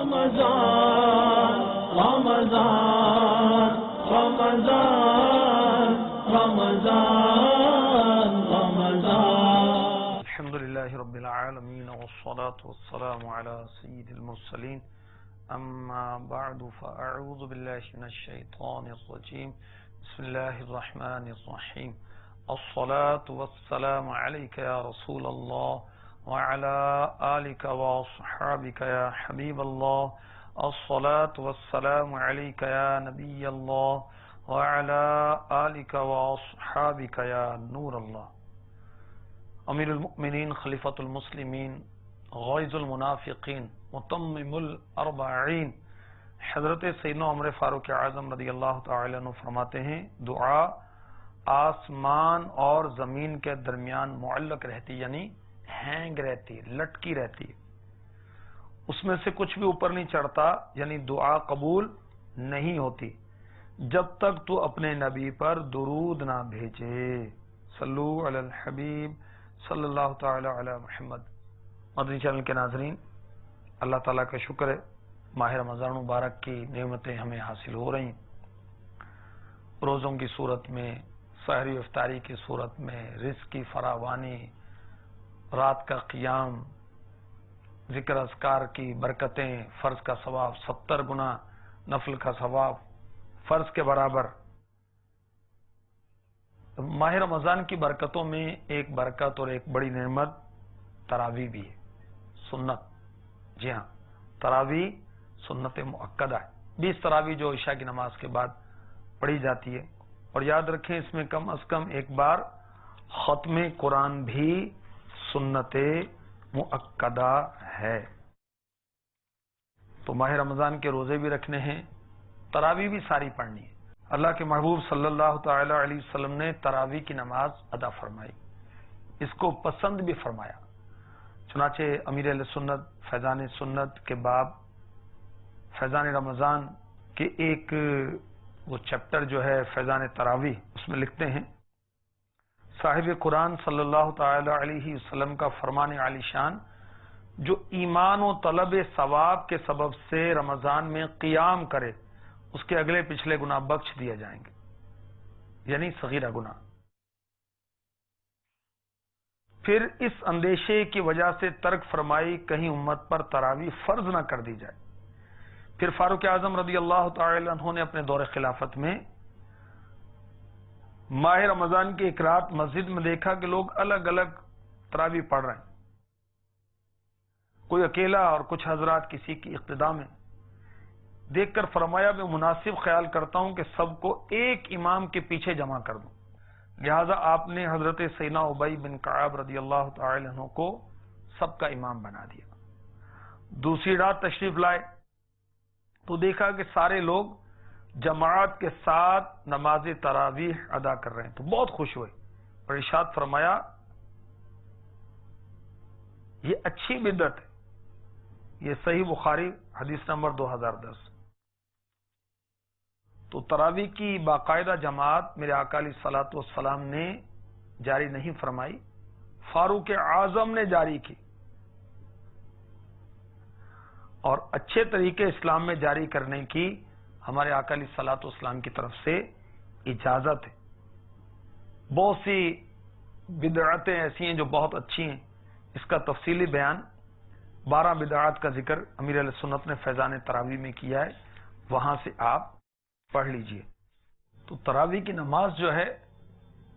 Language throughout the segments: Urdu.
رمضان رمضان رمضان رمضان رمضان الحمد لله رب العالمين والصلاة والسلام على سيد المرسلين أما بعد فأعوذ بالله من الشيطان الرجيم بسم الله الرحمن الرحيم الصلاة والسلام عليك يا رسول الله وعلى آلك وصحابك يا حبيب الله الصلاة والسلام عليك يا نبي الله وعلى آلك وصحابك يا نور الله امیر المؤمنین خلیفۃ المسلمین غائز المنافقین متمم الاربعین حضرت سیدنا عمر فاروق اعظم رضی اللہ تعالی عنہ فرماتے ہیں دعا آسمان اور زمین کے درمیان معلق رہتی، یعنی ہینگ رہتی، لٹکی رہتی، اس میں سے کچھ بھی اوپر نہیں چڑھتا، یعنی دعا قبول نہیں ہوتی جب تک تو اپنے نبی پر درود نہ بھیجے۔ صلو علی الحبیب صلی اللہ تعالی علی محمد۔ مدنی چینل کے ناظرین، اللہ تعالیٰ کا شکر ہے، ماہ رمضان مبارک کی نعمتیں ہمیں حاصل ہو رہی، روزوں کی صورت میں، سحری افطاری کی صورت میں، رزق کی فراوانی، رات کا قیام، ذکر اذکار کی برکتیں، فرض کا ثواب 70 گنا، نفل کا ثواب فرض کے برابر۔ ماہ رمضان کی برکتوں میں ایک برکت اور ایک بڑی نعمت تراویح بھی ہے، سنت۔ جی ہاں، تراویح سنت مؤکدہ ہے، 20 تراویح جو عشاء کی نماز کے بعد پڑھی جاتی ہے، اور یاد رکھیں اس میں کم از کم ایک بار ختم قرآن بھی سنت مؤکدہ ہے۔ تو ماہ رمضان کے روزے بھی رکھنے ہیں، تراویح بھی ساری پڑھنی ہے۔ اللہ کے محبوب صلی اللہ تعالی علیہ وسلم نے تراویح کی نماز ادا فرمائی، اس کو پسند بھی فرمایا۔ چنانچہ امیر اہل سنت فیضان سنت کے باب فیضان رمضان کے ایک وہ چیپٹر جو ہے فیضان تراویح، اس میں لکھتے ہیں صاحب قرآن صلی اللہ تعالی علیہ وسلم کا فرمان عالی شان جو ایمان و طلب ثواب کے سبب سے رمضان میں قیام کرے اس کے اگلے پچھلے گناہ بخش دیے جائیں گے، یعنی صغیرہ گناہ۔ پھر اس اندیشے کی وجہ سے ترک فرمائی کہیں امت پر تراویح فرض نہ کر دی جائے۔ پھر فاروق اعظم رضی اللہ تعالی عنہ نے اپنے دور خلافت میں ماہ رمضان کی ایک رات مسجد میں دیکھا کہ لوگ الگ الگ تراویح پڑھ رہے ہیں، کوئی اکیلا اور کچھ حضرات کسی کی اقتداء میں۔ دیکھ کر فرمایا میں مناسب خیال کرتا ہوں کہ سب کو ایک امام کے پیچھے جمع کر دوں، لہذا آپ نے حضرت سیدنا ابی بن کعب رضی اللہ تعالی عنہ کو سب کا امام بنا دیا۔ دوسری رات تشریف لائے تو دیکھا کہ سارے لوگ جماعت کے ساتھ نماز تراویح ادا کر رہے ہیں تو بہت خوش ہوئے اور ارشاد فرمایا یہ اچھی بدعت ہے۔ یہ صحیح بخاری حدیث نمبر 2010۔ تو تراویح کی باقاعدہ جماعت میرے آقا علیہ الصلوۃ والسلام نے جاری نہیں فرمائی، فاروق اعظم نے جاری کی، اور اچھے طریقے اسلام میں جاری کرنے کی ہمارے آقا علیہ الصلوۃ والسلام کی طرف سے اجازت ہے۔ بہت سی بدعتیں ایسی ہیں جو بہت اچھی ہیں، اس کا تفصیلی بیان 12 بدعات کا ذکر امیر علیہ سنت نے فیضان تراویح میں کیا ہے، وہاں سے آپ پڑھ لیجئے۔ تو تراویح کی نماز جو ہے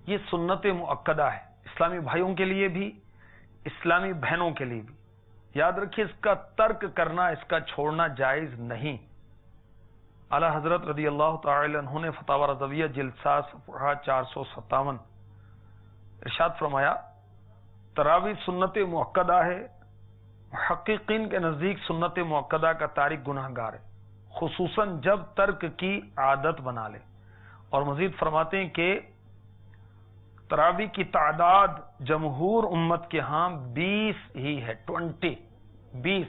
یہ سنت مؤکدہ ہے، اسلامی بھائیوں کے لیے بھی، اسلامی بہنوں کے لیے بھی۔ یاد رکھیے اس کا ترک کرنا، اس کا چھوڑنا جائز نہیں۔ اعلی حضرت رضی اللہ تعالی عنہ نے فتاوی رضویہ جلد 7 صفحہ 457 ارشاد فرمایا تراویح سنت مؤکدہ ہے، محققین کے نزدیک سنت مؤکدہ کا تارک گناہ گار ہے، خصوصاً جب ترک کی عادت بنا لے۔ اور مزید فرماتے ہیں کہ تراویح کی تعداد جمہور امت کے ہاں 20 ہی ہے، 20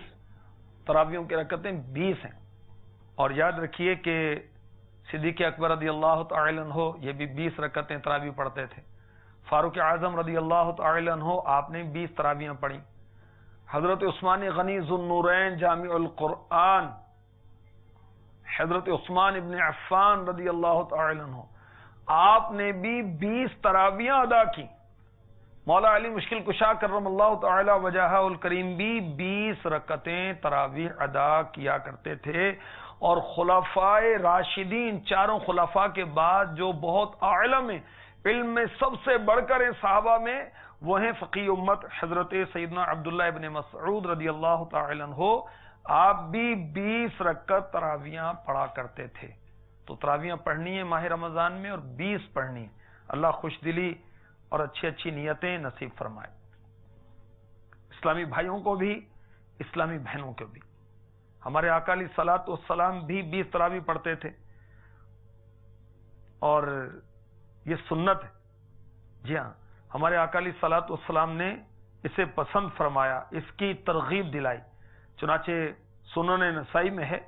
تراویحوں کی رکعتیں 20 ہیں۔ اور یاد رکھیے کہ صدیق اکبر رضی اللہ تعالی عنہ یہ بھی 20 رکعتیں تراویح پڑھتے تھے، فاروق اعظم رضی اللہ تعالی عنہ آپ نے 20 تراویحیں پڑھی، حضرت عثمان غنی ذو النورین جامع القرآن، حضرت عثمان ابن عفان رضی اللہ تعالی عنہ، آپ نے بھی 20 تراویحیں ادا کی۔ مولا علی مشکل کشا کرم اللہ تعالی وجہہ الکریم بھی 20 رکعتیں تراویح ادا کیا کرتے تھے۔ اور خلفائے راشدین، چاروں خلفاء کے بعد جو بہت عالم ہیں، علم میں سب سے بڑھ کر صحابہ میں، وہ ہیں فقیہ امت حضرت سیدنا عبداللہ ابن مسعود رضی اللہ تعالی عنہ، آپ بھی 20 رکعت تراویحاں پڑھا کرتے تھے۔ تو تراویحاں پڑھنی ہے ماہ رمضان میں، اور 20 پڑھنی ہے۔ اللہ خوش دلی اور اچھی اچھی نیتیں نصیب فرمائے، اسلامی بھائیوں کو بھی، اسلامی بہنوں کو بھی۔ ہمارے آقا علیہ الصلوۃ والسلام بھی 20 تراویح پڑھتے تھے، اور یہ سنت ہے۔ جی ہاں، ہمارے آقا علیہ الصلوۃ والسلام نے اسے پسند فرمایا، اس کی ترغیب دلائی۔ چنانچہ سنن نسائی میں ہے،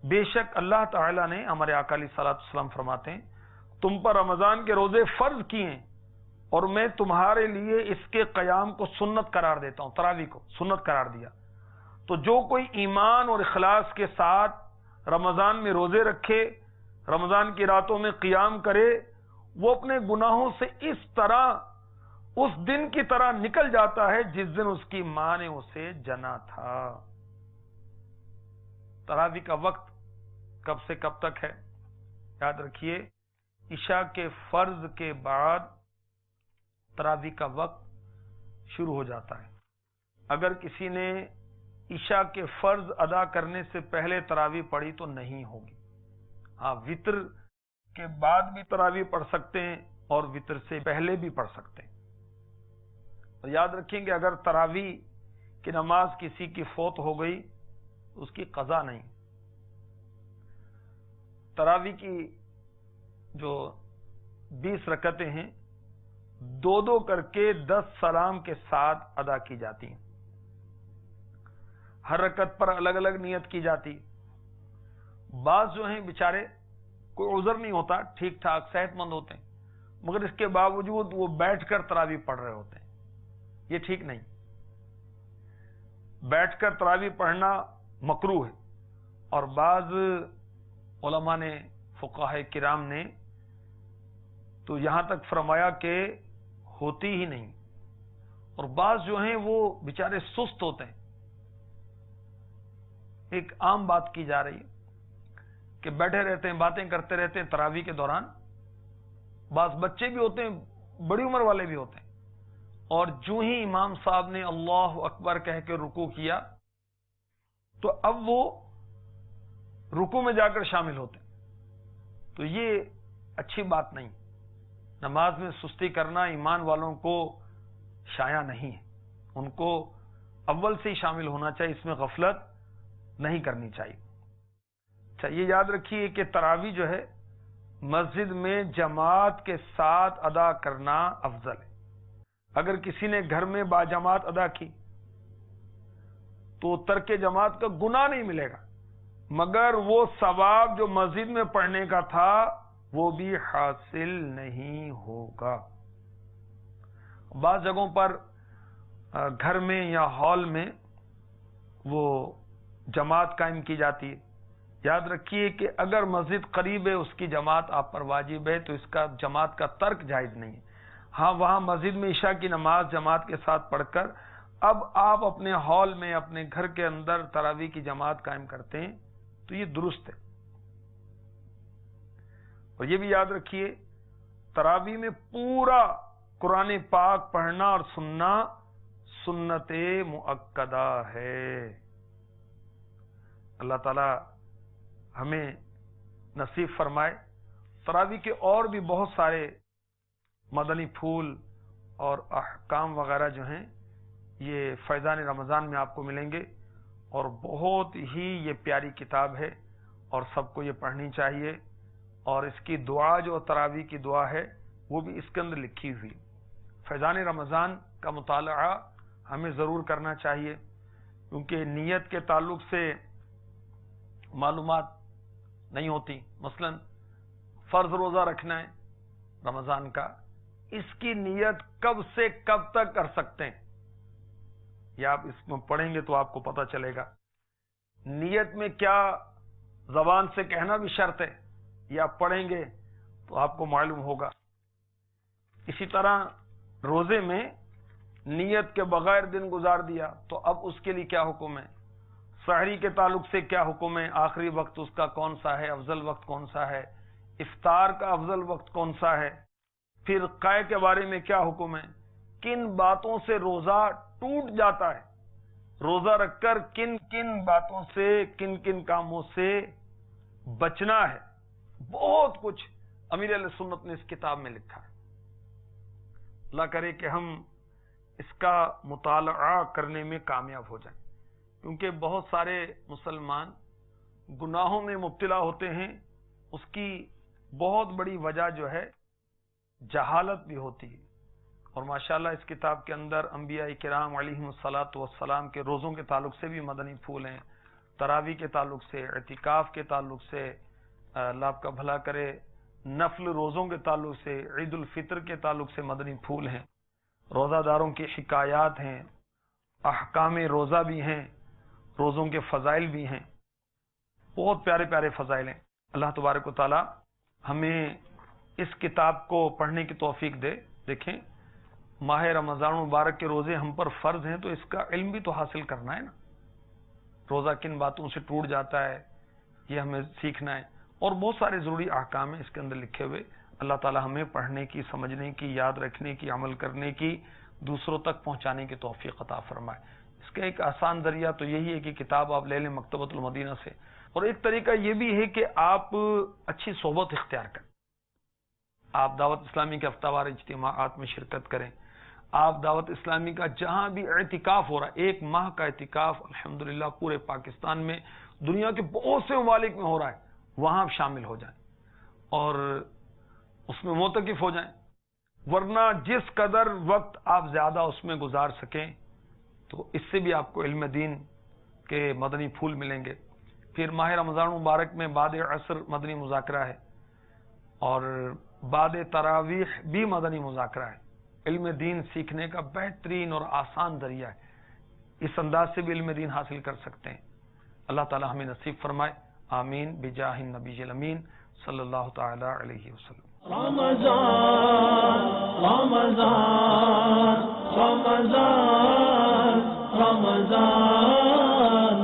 بے شک اللہ تعالی نے، ہمارے آقا علیہ الصلوۃ والسلام فرماتے ہیں، تم پر رمضان کے روزے فرض کیے ہیں، اور میں تمہارے لیے اس کے قیام کو سنت قرار دیتا ہوں۔ تراویح کو سنت قرار دیا، تو جو کوئی ایمان اور اخلاص کے ساتھ رمضان میں روزے رکھے، رمضان کی راتوں میں قیام کرے، وہ اپنے گناہوں سے اس طرح، اس دن کی طرح نکل جاتا ہے جس دن اس کی ماں نے اسے جنا تھا۔ تراویح کا وقت کب سے کب تک ہے؟ یاد رکھیے، عشاء کے فرض کے بعد تراویح کا وقت شروع ہو جاتا ہے۔ اگر کسی نے عشاء کے فرض ادا کرنے سے پہلے تراویح پڑھی تو نہیں ہوگی۔ ہاں، وتر کے بعد بھی تراویح پڑھ سکتے ہیں، اور وتر سے پہلے بھی پڑھ سکتے ہیں۔ اور یاد رکھیں کہ اگر تراویح کی نماز کسی کی فوت ہو گئی تو اس کی قضا نہیں۔ تراویح کی جو 20 رکعتیں ہیں، 2 کر کے 10 سلام کے ساتھ ادا کی جاتی ہیں۔ ہر رکعت پر الگ الگ نیت کی جاتی۔ بعض جو ہیں بیچارے، کوئی عذر نہیں ہوتا، ٹھیک ٹھاک صحت مند ہوتے ہیں، مگر اس کے باوجود وہ بیٹھ کر تراویح پڑھ رہے ہوتے ہیں، یہ ٹھیک نہیں۔ بیٹھ کر تراویح پڑھنا مکروہ ہے، اور بعض علماء نے، فقہاء کرام نے تو یہاں تک فرمایا کہ ہوتی ہی نہیں۔ اور بعض جو ہیں وہ بیچارے سست ہوتے ہیں۔ ایک عام بات کی جا رہی ہے کہ بیٹھے رہتے ہیں، باتیں کرتے رہتے ہیں تراویح کے دوران۔ بعض بچے بھی ہوتے ہیں، بڑی عمر والے بھی ہوتے ہیں، اور جو ہی امام صاحب نے اللہ اکبر کہہ کے رکوع کیا تو اب وہ رکوع میں جا کر شامل ہوتے ہیں۔ تو یہ اچھی بات نہیں۔ نماز میں سستی کرنا ایمان والوں کو شایع نہیں ہے، ان کو اول سے ہی شامل ہونا چاہیے، اس میں غفلت نہیں کرنی چاہیے۔ اچھا، یہ یاد رکھیے کہ تراویح جو ہے مسجد میں جماعت کے ساتھ ادا کرنا افضل ہے۔ اگر کسی نے گھر میں باجماعت ادا کی تو ترک جماعت کا گناہ نہیں ملے گا، مگر وہ ثواب جو مسجد میں پڑھنے کا تھا وہ بھی حاصل نہیں ہوگا۔ بعض جگہوں پر گھر میں یا ہال میں وہ جماعت قائم کی جاتی ہے۔ یاد رکھیے کہ اگر مسجد قریب ہے، اس کی جماعت آپ پر واجب ہے، تو اس کا جماعت کا ترک جائز نہیں ہے۔ ہاں، وہاں مسجد میں عشاء کی نماز جماعت کے ساتھ پڑھ کر اب آپ اپنے ہال میں، اپنے گھر کے اندر تراویح کی جماعت قائم کرتے ہیں تو یہ درست ہے۔ اور یہ بھی یاد رکھیے، تراویح میں پورا قرآن پاک پڑھنا اور سننا سنت مؤکدہ ہے۔ اللہ تعالی ہمیں نصیب فرمائے۔ تراویح کے اور بھی بہت سارے مدنی پھول اور احکام وغیرہ جو ہیں یہ فیضان رمضان میں آپ کو ملیں گے، اور بہت ہی یہ پیاری کتاب ہے، اور سب کو یہ پڑھنی چاہیے۔ اور اس کی دعا جو تراویح کی دعا ہے وہ بھی اس کے اندر لکھی ہوئی۔ فیضان رمضان کا مطالعہ ہمیں ضرور کرنا چاہیے، کیونکہ نیت کے تعلق سے معلومات نہیں ہوتی۔ مثلا فرض روزہ رکھنا ہے رمضان کا، اس کی نیت کب سے کب تک کر سکتے ہیں، یہ آپ اس میں پڑھیں گے تو آپ کو پتہ چلے گا. نیت میں کیا زبان سے کہنا بھی شرط ہے، یہ آپ پڑھیں گے تو آپ کو معلوم ہوگا. اسی طرح روزے میں نیت کے بغیر دن گزار دیا تو اب اس کے لیے کیا حکم ہے، سحری کے تعلق سے کیا حکم ہے، آخری وقت اس کا کون سا ہے، افضل وقت کون سا ہے، افطار کا افضل وقت کون سا ہے، پھر قے کے بارے میں کیا حکم ہے، کن باتوں سے روزہ ٹوٹ جاتا ہے، روزہ رکھ کر کن کن باتوں سے کن کن کاموں سے بچنا ہے. بہت کچھ امیر علیہ سنت نے اس کتاب میں لکھا ہے. اللہ کرے کہ ہم اس کا مطالعہ کرنے میں کامیاب ہو جائیں، کیونکہ بہت سارے مسلمان گناہوں میں مبتلا ہوتے ہیں. اس کی بہت بڑی وجہ جو ہے جہالت بھی ہوتی ہے. اور ماشاءاللہ اس کتاب کے اندر انبیاء کرام علیہم الصلاۃ والسلام کے روزوں کے تعلق سے بھی مدنی پھول ہیں، تراویح کے تعلق سے، اعتکاف کے تعلق سے، اللہ آپ کا بھلا کرے نفل روزوں کے تعلق سے، عید الفطر کے تعلق سے مدنی پھول ہیں، روزہ داروں کی حکایات ہیں، احکام روزہ بھی ہیں، روزوں کے فضائل بھی ہیں. بہت پیارے پیارے فضائل ہیں. اللہ تبارک و تعالی ہمیں اس کتاب کو پڑھنے کی توفیق دے. دیکھیں ماہ رمضان مبارک کے روزے ہم پر فرض ہیں تو اس کا علم بھی تو حاصل کرنا ہے نا. روزہ کن باتوں سے ٹوٹ جاتا ہے یہ ہمیں سیکھنا ہے، اور بہت سارے ضروری احکام ہیں اس کے اندر لکھے ہوئے. اللہ تعالی ہمیں پڑھنے کی، سمجھنے کی، یاد رکھنے کی، عمل کرنے کی، دوسروں تک پہنچانے کی توفیق عطا فرمائے. اس کا ایک آسان ذریعہ تو یہی ہے کہ کتاب آپ لے لیں مکتبۃ المدینہ سے، اور ایک طریقہ یہ بھی ہے کہ آپ اچھی صحبت اختیار کریں. آپ دعوت اسلامی کے ہفتہ وار اجتماعات میں شرکت کریں. آپ دعوت اسلامی کا جہاں بھی اعتکاف ہو رہا ہے، 1 ماہ کا اعتکاف الحمدللہ پورے پاکستان میں، دنیا کے بہت سے ممالک میں ہو رہا ہے، وہاں آپ شامل ہو جائیں اور اس میں معتکف ہو جائیں. ورنہ جس قدر وقت آپ زیادہ اس میں گزار سکیں تو اس سے بھی آپ کو علم دین کے مدنی پھول ملیں گے. پھر ماہ رمضان مبارک میں بعد عصر مدنی مذاکرہ ہے، اور بعد تراویح بھی مدنی مذاکرہ ہے. علم دین سیکھنے کا بہترین اور آسان ذریعہ ہے. اس انداز سے بھی علم دین حاصل کر سکتے ہیں. اللہ تعالی ہمیں نصیب فرمائے. آمین بجاہ النبی الامین صلی اللہ تعالی علیہ وسلم. رمضان رمضان رمضان رمضان